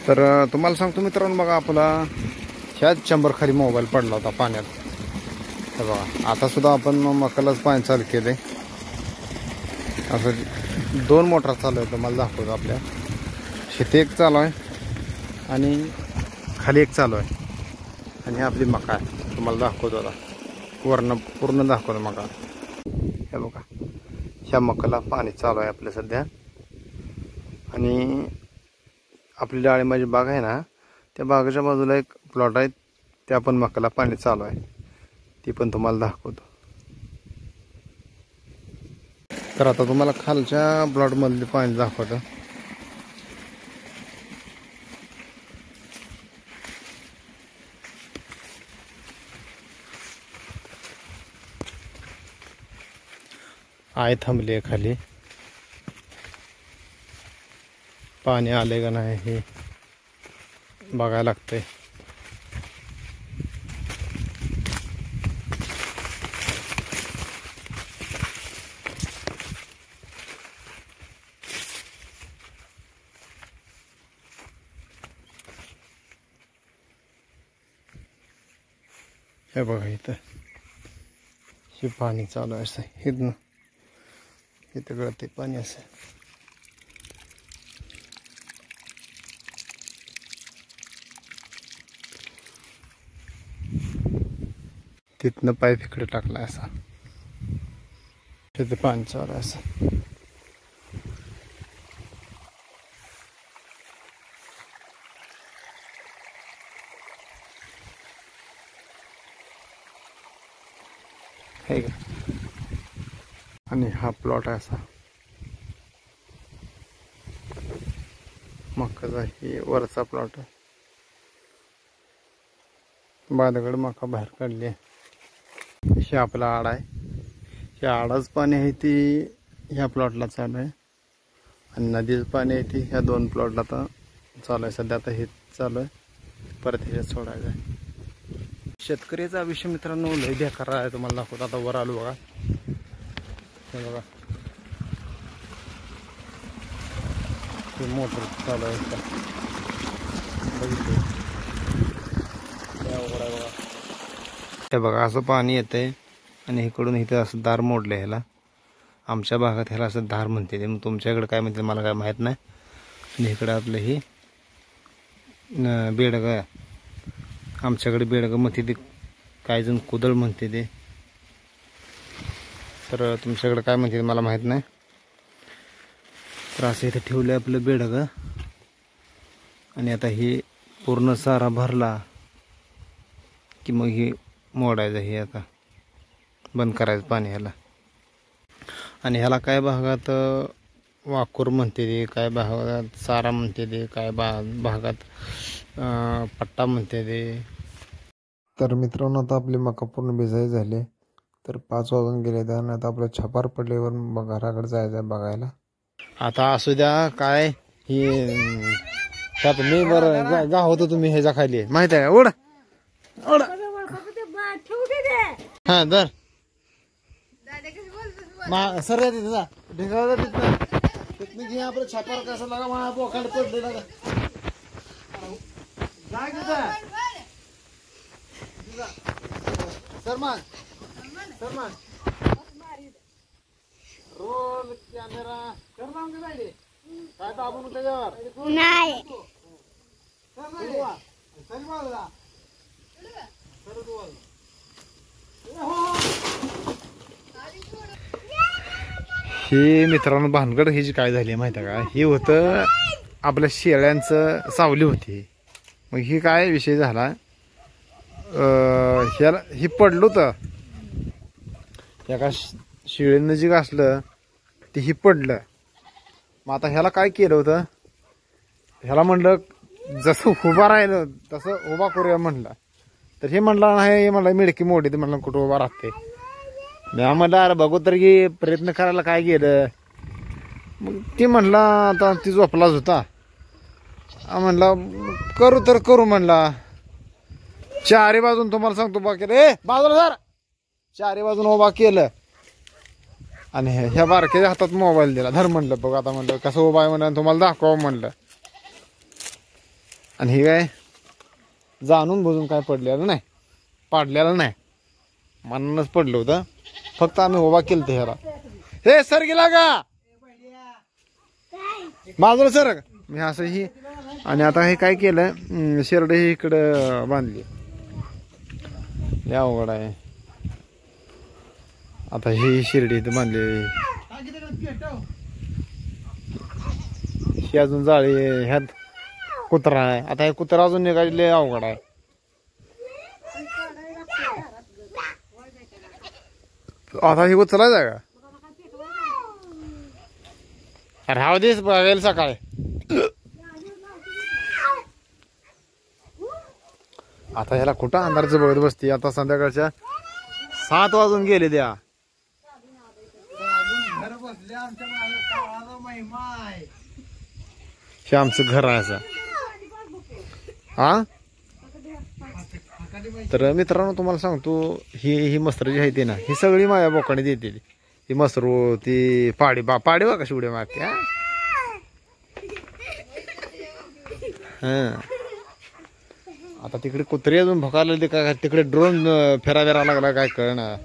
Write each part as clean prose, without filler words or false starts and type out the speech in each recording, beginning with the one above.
तर तुम्हाला सांगतो मित्रांनो, बघा आपला ह्याच चंबर खाली मोबाईल पडला होता पाण्यात. तर बघा आता सुद्धा आपण मकालाच पाणी चालू केले. असं 2 मोटर चालू आहे, तुम्हाला दाखवतो. आपल्या शेती एक चालू आहे आणि खाली एक चालू आहे, आणि ही आपली मका आहे. तुम्हाला दाखवतो आता वर्ण पूर्ण दाखवतो मका. हे बघा ह्या मकाला पाणी चालू आहे आपल्या सध्या. आणि आपली डाळिंबाची बाग आहे ना, त्या बागेच्या बाजूला एक प्लॉट आहे, त्या पण मकाला पाणी चालू आहे. ती पण तुम्हाला दाखवतो. तर आता तुम्हाला खालच्या प्लॉटमधले पाणी दाखवतो. आय थांबली आहे खाली. पाणी आले का नाही हे बघायला लागतंय. हे बघा इथं हे पाणी चालू आहे. असं इथनं इथं गळते पाणी असं. तिथनं पाईप इकडे टाकला असा. तिथे पाणी चालू आहे असं. हे का, आणि हा प्लॉट आहे असा मकाचा. हे वरचा प्लॉट आहे. बांधगड मका बाहेर काढली आहे. हे आपला आड आहे. ह्या आडाच पाणी आहे ती ह्या प्लॉटला चालू आहे, आणि नदीचं पाणी आहे ती ह्या 2 प्लॉटला तर चालू आहे सध्या. आता हे चालू आहे, परत ह्याच्यात सोडायचं आहे. शेतकरीचा विषय मित्रांनो लय बेकार आहे. तुम्हाला दाखवतो. आता वर आलो बघा. हे बघा हे मोटर चालू आहे. हे बघा असं पाणी येतंय, आणि इकडून इथं असं दार मोडलं. ह्याला आमच्या भागात ह्याला असं दार म्हणते ते. मग तुमच्याकडे काय म्हणते मला काय माहीत नाही. आणि इकडं आपलं ही बेडगं, आमच्याकडे बेडगं म्हणते ते, काही जण कुदळ म्हणते ते. तर तुमच्याकडे काय म्हणते मला माहीत नाही. तर असं इथं ठेवलं आहे आपलं बेडगं. आणि आता ही पूर्ण सारा भरला की मग ही मोडायचं. हे आता बंद करायचं पाणी ह्याला. आणि ह्याला काय भागात वाकूर म्हणते ते, काय भागात सारा म्हणते ते, काय भागात पट्टा म्हणते ते. तर मित्रांनो आता आपली मका पूर्ण भिजाई झाली. तर 5 वाजून गेले. तर आता आपलं छपार पडल्यावर घराकडे जायचं आहे बघायला. आता असू द्या काय ही त्यात मी बरं गा होतो. तुम्ही ह्याच्या खाली माहित आहे. ओढ ओढ. हा दर सर तिथं ढेकळा तिथनं घे. आपलं छापार कसं लागा मला बोकाड पडले लागा. सरमान सरमान रोल कॅमेरा कर जायले काय दाबून त्याच्यावर नाही. ही मित्रांनो भानगड ही जी काय झाली माहिती आहे का, ही होतं आपल्या शेळ्यांचं सावली होती. मग ही काय विषय झाला, ह्याला ही पडलो तर एका शेळीनं जी घासलं ते ही पडलं. मग आता ह्याला काय केलं होतं, ह्याला म्हणलं जसं उभा राहिलं तसं उभा करूया म्हणलं. तर हे म्हणलं नाही, म्हणलं मिडकी मोठी, ते म्हणलं कुठं उभा राहते. मी म्हणलं अरे बघू तर की प्रयत्न करायला काय गेलं. मग ती म्हणला आता ती झोपलाच होता. म्हणला करू तर करू म्हणला. चारी बाजून तुम्हाला सांगतो उभा केलं. ए बाजूला सर, चारी बाजून उभा केलं आणि ह्या बारक्याच्या हातात मोबाईल दिला. धर म्हणलं बघ आता, म्हणलं कसं उभा आहे म्हणलं, तुम्हाला दाखवा म्हणलं. आणि हे काय जाणून बुजून काय पडलेलं नाही, पाडलेलं नाही, मनानच पडलं होतं. फक्त आम्ही उभा केलं ते ह्याला. हे सर गेला का बाजूला सर मी असं ही. आणि आता हे काय केलं, शेरडे ही इकडं बांधली. लय अवघड आहे. आता ही शिर्डी इथं बांधली. ही अजून जाळी, ह्यात कुत्रा आहे. आता हे कुत्रा अजून निघाले अवघड आहे. आता हे उचलायचं का? राहू देस बघायला सकाळी. आता ह्याला कुठं अंधारचं बघत बसती. आता संध्याकाळच्या 7 वाजून गेले द्या. हे आमचं घर आहे असं. हा तर मित्रांनो तुम्हाला सांगतो, ही मसर जी आहे ती ना, ही सगळी माझ्या बोकाने देते. ही मसरू, ती पाडी बा कशी उड्या मारते. हा आता तिकडे कुत्री अजून भोकायला दे का, तिकडे ड्रोन फिरायला लागला काय कळना.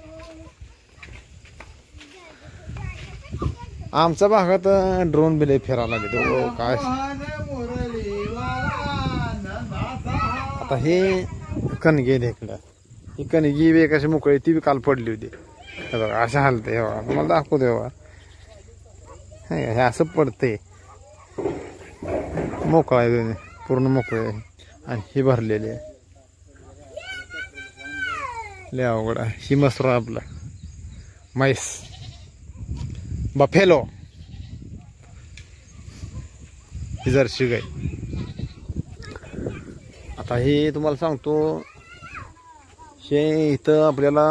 आमच्या भागात ड्रोन बिले फिरायला लागले काय. आता हे कणगी इकडं, ही कणगी बी कशी मोकळी, ती बी काल पडली होती. हे बघा अशा हालते. हे बघा तुम्हाला दाखवतो. हे बघा हे असं पडते. मोकळा आहे, पूर्ण मोकळे आहे. आणि ही भरलेली आहे. लय अवघड आहे. ही मसरू आपला म्हैस बफेलो, ही जर्सी गाय. आता हे तुम्हाला सांगतो, हे इथं आपल्याला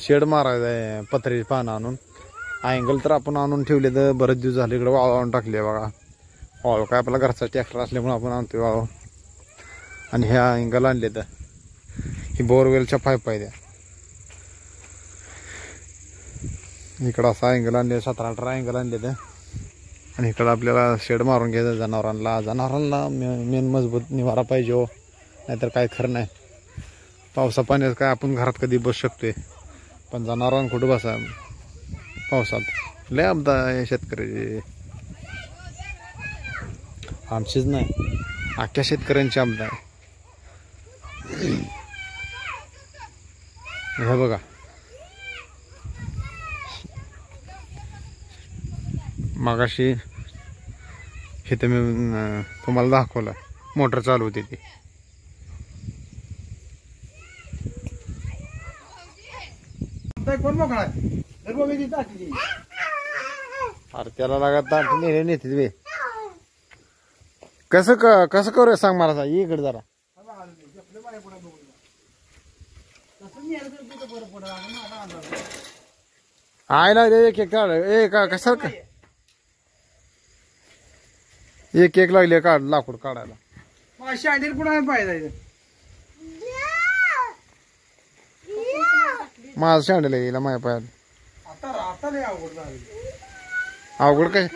शेड मारायचं आहे. पत्र्याची पानं आणून, अँगल तर आपण आणून ठेवले तर बरेच दिवस झाले. इकडे वाळू आणून टाकले बघा. वाळू काय आपला घरचा ट्रॅक्टर असल्यामुळे आपण आणतोय वाळू. आणि ह्या अँगल आणले तर ही बोरवेलच्या पाईप आहे त्या. इकडं असा अँगल आणले, 17-18 अँगल आणले तर. आणि इकडं आपल्याला शेड मारून घ्यायचं जनावरांना मेन मजबूत निवारा पाहिजे हो, नाहीतर काय खरं नाही. पावसा पाण्यात काय आपण घरात कधी बसू शकतोय, पण जनावरांना कुठं बसा पावसात. लय अपदा आहे शेतकऱ्याची. आमचीच नाही, अख्ख्या शेतकऱ्यांची अपदा आहे. हे बघा मागाशी हे तर मी तुम्हाला दाखवलं, मोटर चालू होती ती. अरे त्याला लागत ताट नेते. कसं करूया सांग मला. इकडे जरा आयला एक काढ. कसं एक लागले काढ लाकूड काढायला. शांडील पुढे पाहिजे. माझं शांडेल येईल माझ्या पायात. आता लय अवघड झालं. अवघड काय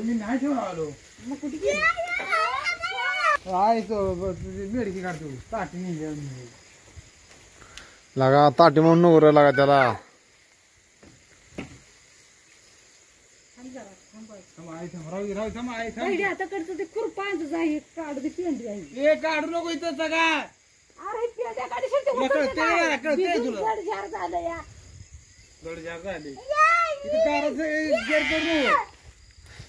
मी नाही ठेवून आलो. मेडकी काढतो ताटी लागा. ताटी म्हणून नको लागा त्याला. काढू नको इथं सगळा.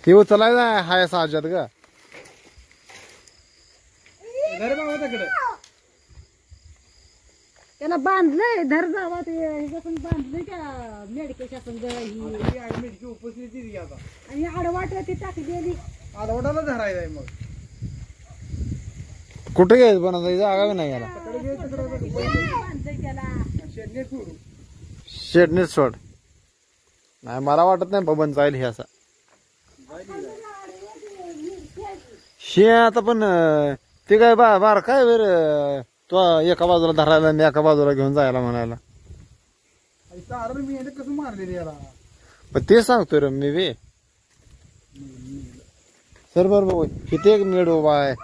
ते उचलायचा हाय साजात ग. त्याला बांधलंय धर जावा. ते बांधलंय त्या मेडिकेशन मेडकी उपस्थिती आणि आडवाट ती टाकी दिली. आडवडाला धरायला मग कुठे घ्यायचं पण जागा नाही याला. शेडनेच सोड. नाही मला वाटत नाही बबन जाईल हे असं. शे आता पण ते काय बार काय वेर तो एका बाजूला धरायला आणि एका बाजूला घेऊन जायला म्हणायला. मी कसं मारलेली याला. पण ते सांगतोय रे मी बी. सर बरं बघू इथे एक मेड उभा आहे